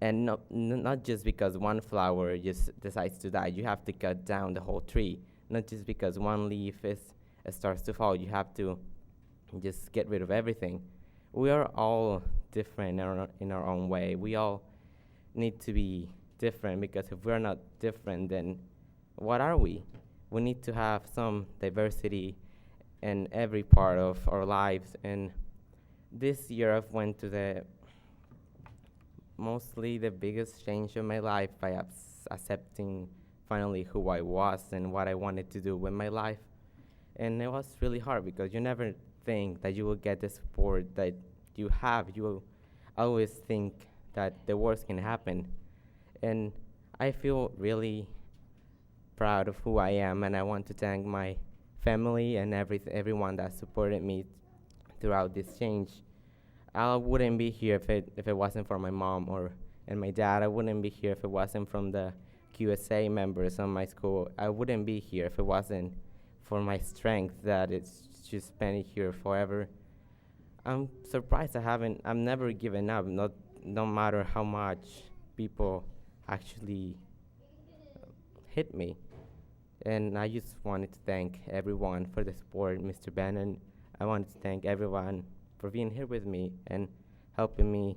And not just because one flower just decides to die. You have to cut down the whole tree. Not just because one leaf starts to fall. You have to just get rid of everything. We are all different in our own way. We all need to be different, because if we're not different, then what are we? We need to have some diversity in every part of our lives. And this year I've went to mostly the biggest change in my life by accepting finally who I was and what I wanted to do with my life. And it was really hard because you never think that you will get the support that you have. You always think that the worst can happen. And I feel really proud of who I am, and I want to thank my family and everyone that supported me throughout this change. I wouldn't be here if it wasn't for my mom and my dad. I wouldn't be here if it wasn't from the QSA members on my school. I wouldn't be here if it wasn't for my strength that it's just been here forever. I'm surprised I've never given up, no matter how much people actually hit me. And I just wanted to thank everyone for the support, Mr. Bannon. I wanted to thank everyone for being here with me and helping me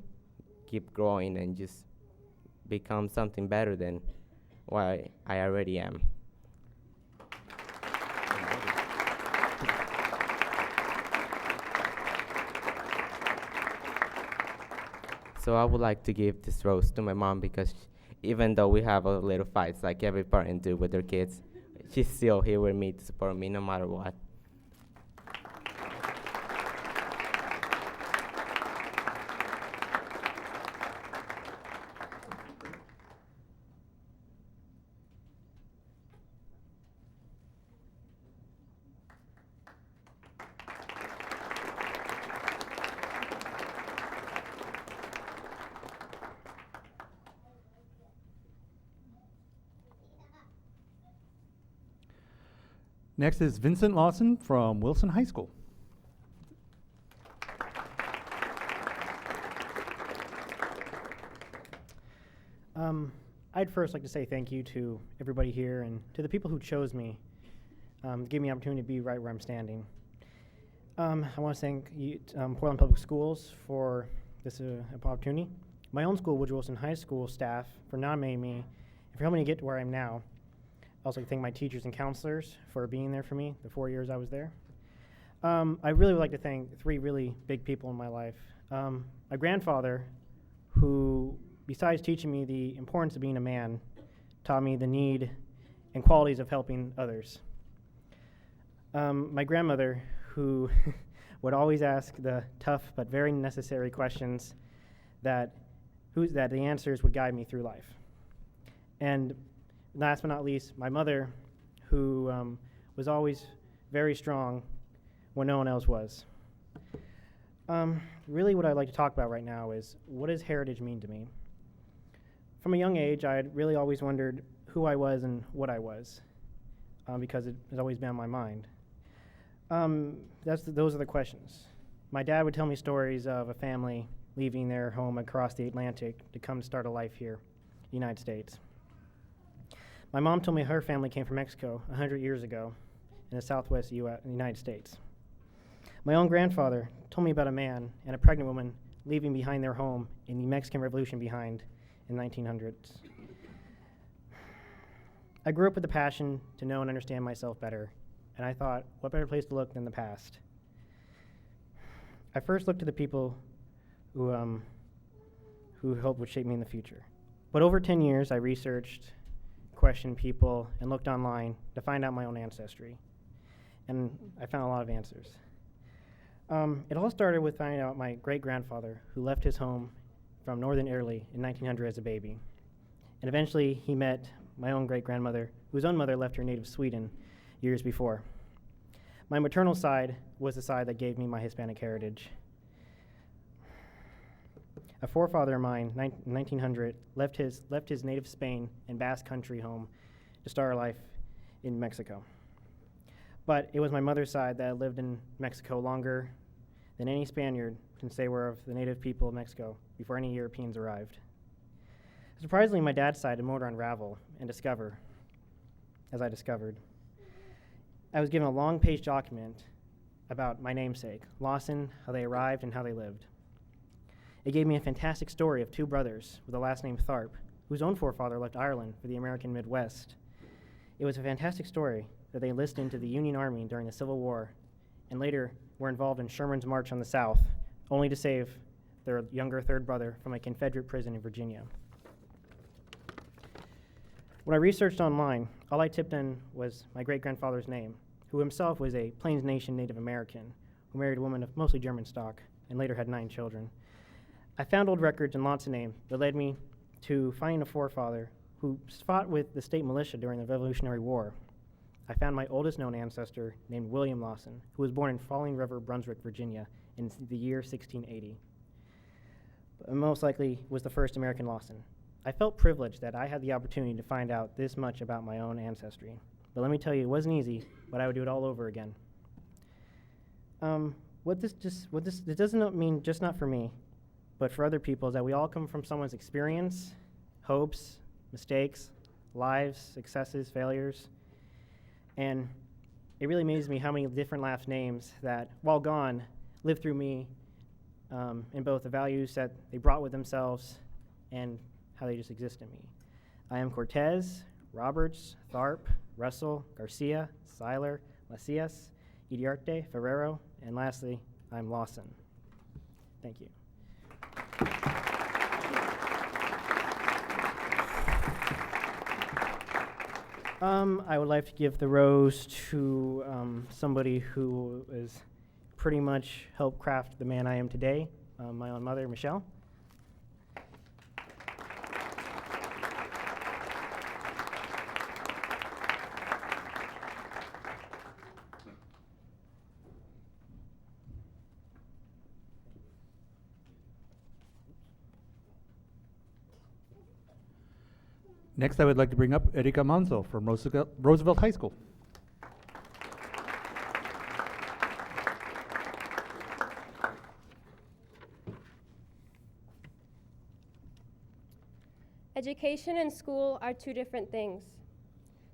keep growing and just become something better than what I already am. So I would like to give this rose to my mom, because even though we have a little fights like every parent do with their kids, she's still here with me to support me no matter what. Next is Vincent Lawson from Wilson High School. I'd first like to say thank you to everybody here and to the people who chose me, gave me the opportunity to be right where I'm standing. I want to thank Portland Public Schools for this opportunity, my own school, Woodrow Wilson High School staff for nominating me and for helping me get to where I am now. I also thank my teachers and counselors for being there for me the 4 years I was there. I really would like to thank three really big people in my life. My grandfather, who, besides teaching me the importance of being a man, taught me the need and qualities of helping others. My grandmother, who would always ask the tough but very necessary questions that the answers would guide me through life. And last but not least, my mother, who was always very strong when no one else was. Really what I'd like to talk about right now is, what does heritage mean to me? From a young age, I had really always wondered who I was and what I was, because it has always been on my mind. Those are the questions. My dad would tell me stories of a family leaving their home across the Atlantic to come start a life here, in the United States. My mom told me her family came from Mexico 100 years ago in the southwest United States. My own grandfather told me about a man and a pregnant woman leaving behind their home in the Mexican Revolution behind in the 1900s. I grew up with a passion to know and understand myself better, and I thought, what better place to look than the past? I first looked to the people who helped would shape me in the future. But over 10 years, I researched, questioned people, and looked online to find out my own ancestry. And I found a lot of answers. It all started with finding out my great-grandfather, who left his home from northern Italy in 1900 as a baby. And eventually, he met my own great-grandmother, whose own mother left her native Sweden years before. My maternal side was the side that gave me my Hispanic heritage. A forefather of mine, 1900, left his native Spain and Basque Country home to start a life in Mexico. But it was my mother's side that lived in Mexico longer than any Spaniard since they were of the native people of Mexico before any Europeans arrived. Surprisingly, my dad's side had more to unravel and discover, as I discovered. I was given a long-page document about my namesake, Lawson, how they arrived, and how they lived. It gave me a fantastic story of two brothers with the last name Tharp, whose own forefather left Ireland for the American Midwest. It was a fantastic story that they enlisted into the Union Army during the Civil War and later were involved in Sherman's March on the South, only to save their younger third brother from a Confederate prison in Virginia. When I researched online, all I tipped in was my great-grandfather's name, who himself was a Plains Nation Native American who married a woman of mostly German stock and later had 9 children. I found old records and lots of names that led me to finding a forefather who fought with the state militia during the Revolutionary War. I found my oldest known ancestor named William Lawson, who was born in Falling River, Brunswick, Virginia in the year 1680. But most likely was the first American Lawson. I felt privileged that I had the opportunity to find out this much about my own ancestry. But let me tell you, it wasn't easy, but I would do it all over again. It doesn't mean just not for me, but for other people, is that we all come from someone's experience, hopes, mistakes, lives, successes, failures. And it really amazes me how many different last names that, while gone, live through me in both the values that they brought with themselves and how they just exist in me. I am Cortez, Roberts, Tharp, Russell, Garcia, Seiler, Macias, Iriarte, Ferrero, and lastly, I'm Lawson. Thank you. I would like to give the rose to somebody who has pretty much helped craft the man I am today, my own mother, Michelle. Next, I would like to bring up Erika Manzo from Roosevelt High School. Education and school are two different things.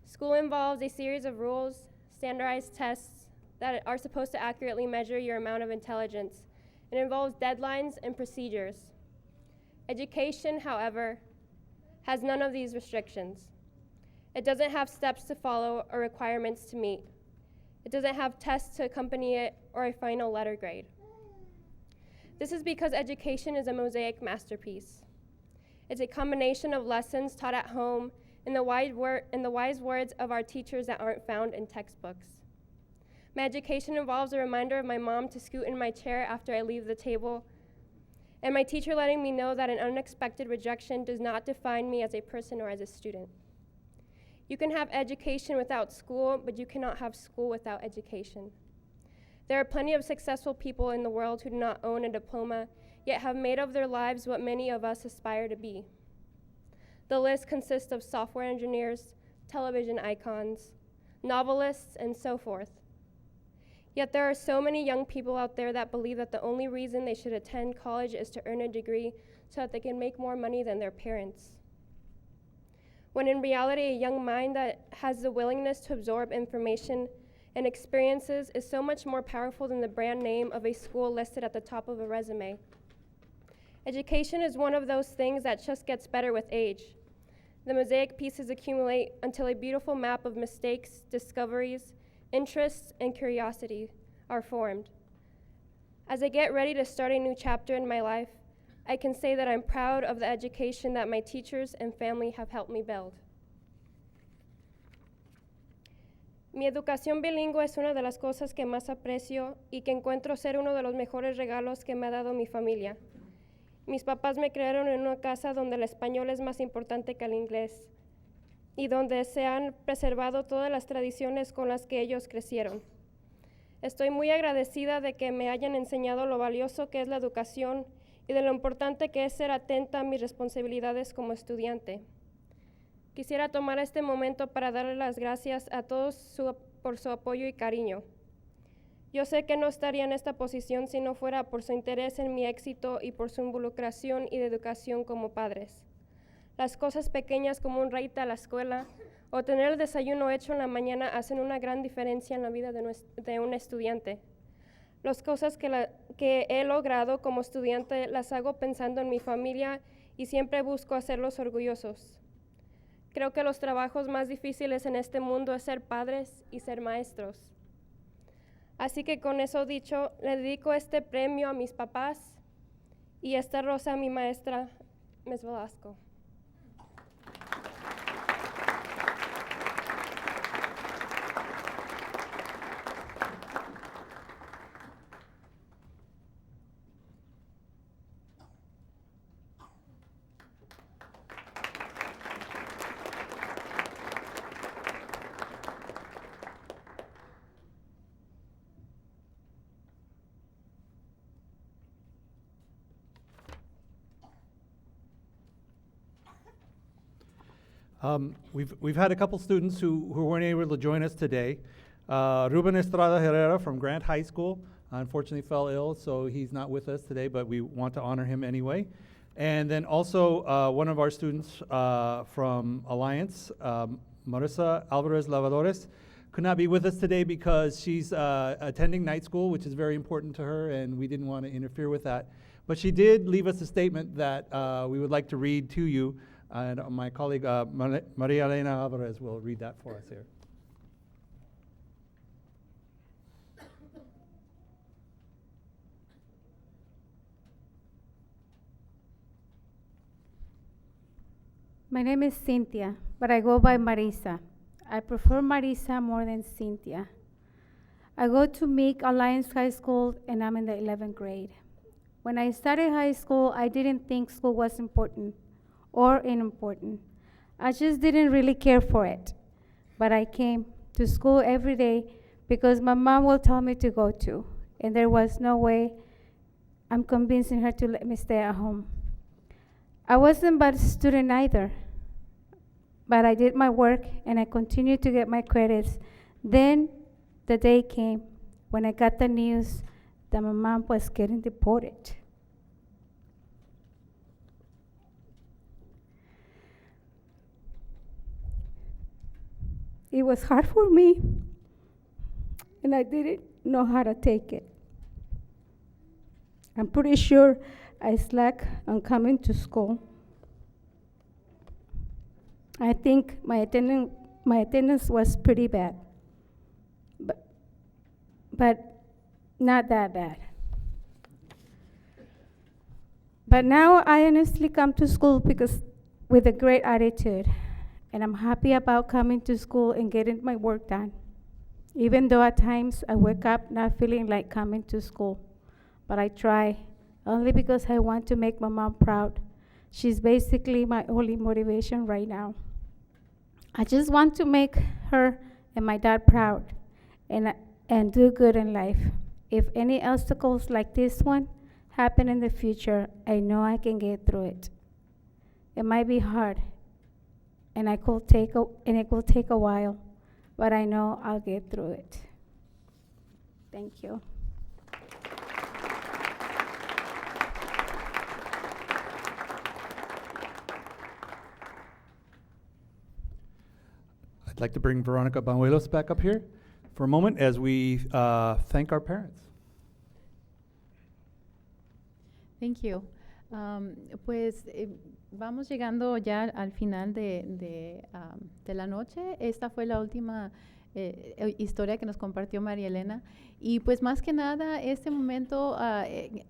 School involves a series of rules, standardized tests that are supposed to accurately measure your amount of intelligence. It involves deadlines and procedures. Education, however, has none of these restrictions. It doesn't have steps to follow or requirements to meet. It doesn't have tests to accompany it or a final letter grade. This is because education is a mosaic masterpiece. It's a combination of lessons taught at home and the wise words of our teachers that aren't found in textbooks. My education involves a reminder of my mom to scoot in my chair after I leave the table, and my teacher letting me know that an unexpected rejection does not define me as a person or as a student. You can have education without school, but you cannot have school without education. There are plenty of successful people in the world who do not own a diploma, yet have made of their lives what many of us aspire to be. The list consists of software engineers, television icons, novelists, and so forth. Yet there are so many young people out there that believe that the only reason they should attend college is to earn a degree so that they can make more money than their parents. when in reality a young mind that has the willingness to absorb information and experiences is so much more powerful than the brand name of a school listed at the top of a resume. Education is one of those things that just gets better with age. The mosaic pieces accumulate until a beautiful map of mistakes, discoveries, interests, and curiosity are formed. As I get ready to start a new chapter in my life, I can say that I'm proud of the education that my teachers and family have helped me build. Mi educación bilingüe es una de las cosas que más aprecio y que encuentro ser uno de los mejores regalos que me ha dado mi familia. Mis papás me criaron en una casa donde el español es más importante que el inglés y donde se han preservado todas las tradiciones con las que ellos crecieron. Estoy muy agradecida de que me hayan enseñado lo valioso que es la educación y de lo importante que es ser atenta a mis responsabilidades como estudiante. Quisiera tomar este momento para darle las gracias a todos por su apoyo y cariño. Yo sé que no estaría en esta posición si no fuera por su interés en mi éxito y por su involucración y educación como padres. Las cosas pequeñas como un reíte a la escuela o tener el desayuno hecho en la mañana hacen una gran diferencia en la vida de un estudiante. Las cosas que he logrado como estudiante las hago pensando en mi familia y siempre busco hacerlos orgullosos. Creo que los trabajos más difíciles en este mundo es ser padres y ser maestros. Así que con eso dicho, le dedico este premio a mis papás y esta rosa a mi maestra, Ms. Velasco. We've had a couple students who weren't able to join us today. Ruben Estrada Herrera from Grant High School unfortunately fell ill, so he's not with us today, but we want to honor him anyway. And then also one of our students from Alliance, Marissa Alvarez Lavadores, could not be with us today because she's attending night school, which is very important to her, and we didn't want to interfere with that. But she did leave us a statement that we would like to read to you. And my colleague, Maria Elena Alvarez, will read that for us here. My name is Cynthia, but I go by Marisa. I prefer Marisa more than Cynthia. I go to Meek Alliance High School, and I'm in the 11th grade. When I started high school, I didn't think school was important or unimportant. I just didn't really care for it. But I came to school every day because my mom will tell me to go to, and there was no way I'm convincing her to let me stay at home. I wasn't a bad student either, but I did my work and I continued to get my credits. Then the day came when I got the news that my mom was getting deported. It was hard for me, and I didn't know how to take it. I'm pretty sure I slacked on coming to school. I think my attendance was pretty bad, but not that bad. But now I honestly come to school because with a great attitude. And I'm happy about coming to school and getting my work done. Even though at times I wake up not feeling like coming to school. But I try, only because I want to make my mom proud. She's basically my only motivation right now. I just want to make her and my dad proud and do good in life. If any obstacles like this one happen in the future, I know I can get through it. It might be hard, and it will take a while, but I know I'll get through it. Thank you. I'd like to bring Veronica Banuelos back up here for a moment as we thank our parents. Thank you. Pues vamos llegando ya al final de la noche. Esta fue la última historia que nos compartió María Elena. Y pues más que nada, este momento,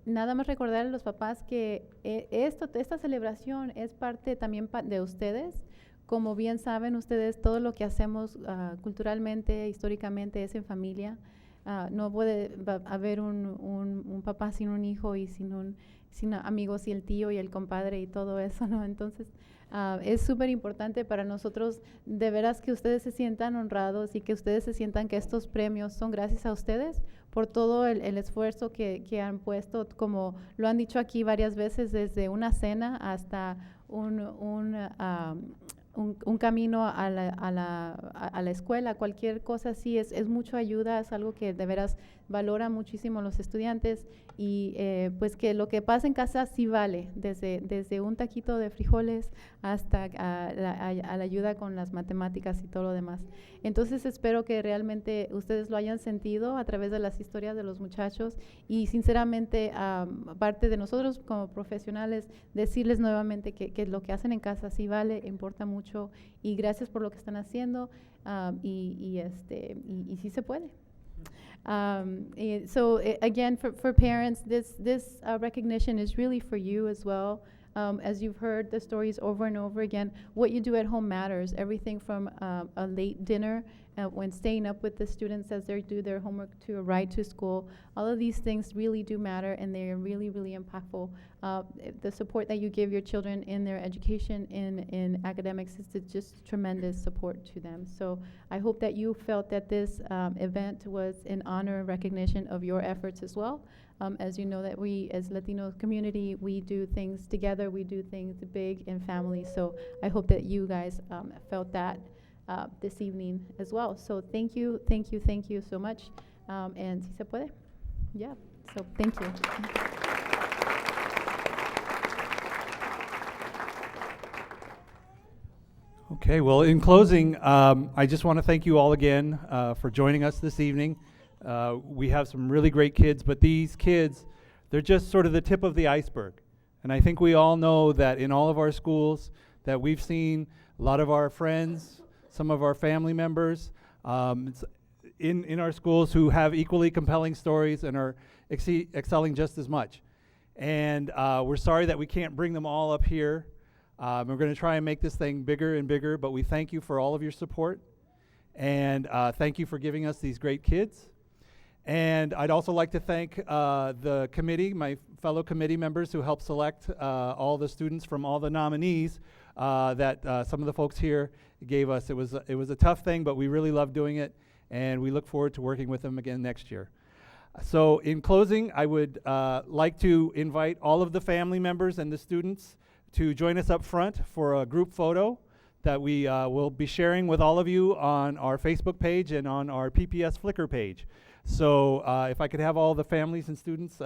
nada más recordar a los papás que esta celebración es parte también de ustedes. Como bien saben ustedes, todo lo que hacemos culturalmente, históricamente, es en familia. No puede haber un papá sin un hijo y sin amigos y el tío y el compadre y todo eso, ¿no? Entonces, es súper importante para nosotros, de veras, que ustedes se sientan honrados y que ustedes se sientan que estos premios son gracias a ustedes por todo el esfuerzo que han puesto, como lo han dicho aquí varias veces, desde una cena hasta un camino a la escuela, cualquier cosa así, es mucha ayuda, es algo que de veras valoran muchísimo los estudiantes y pues que lo que pasa en casa sí vale, desde un taquito de frijoles hasta a la ayuda con las matemáticas y todo lo demás. Entonces espero que realmente ustedes lo hayan sentido a través de las historias de los muchachos y sinceramente, aparte de nosotros como profesionales, decirles nuevamente que lo que hacen en casa sí vale, importa mucho y gracias por lo que están haciendo y sí se puede. Again, for parents, this recognition is really for you as well. As you've heard the stories over and over again, what you do at home matters. Everything from a late dinner, when staying up with the students as they do their homework to a ride to school, all of these things really do matter and they're really, really impactful. The support that you give your children in their education, in academics, is just tremendous support to them. So I hope that you felt that this event was an honor and recognition of your efforts as well. As you know that we, as Latino community, we do things together, we do things big in families. So I hope that you guys felt that this evening as well. So thank you so much. And si se puede. Yeah, so thank you. Okay, well, in closing, I just want to thank you all again for joining us this evening. We have some really great kids, but these kids, they're just sort of the tip of the iceberg. And I think we all know that in all of our schools that we've seen a lot of our friends, some of our family members in our schools who have equally compelling stories and are excelling just as much. And we're sorry that we can't bring them all up here. We're going to try and make this thing bigger and bigger, but we thank you for all of your support. And thank you for giving us these great kids. And I'd also like to thank the committee, my fellow committee members who helped select all the students from all the nominees that some of the folks here gave us. It was a tough thing, but we really loved doing it, and we look forward to working with them again next year. So in closing, I would like to invite all of the family members and the students to join us up front for a group photo that we will be sharing with all of you on our Facebook page and on our PPS Flickr page. So if I could have all the families and students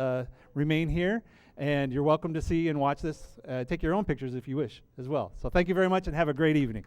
remain here, and you're welcome to see and watch this. Take your own pictures if you wish as well. So thank you very much and have a great evening.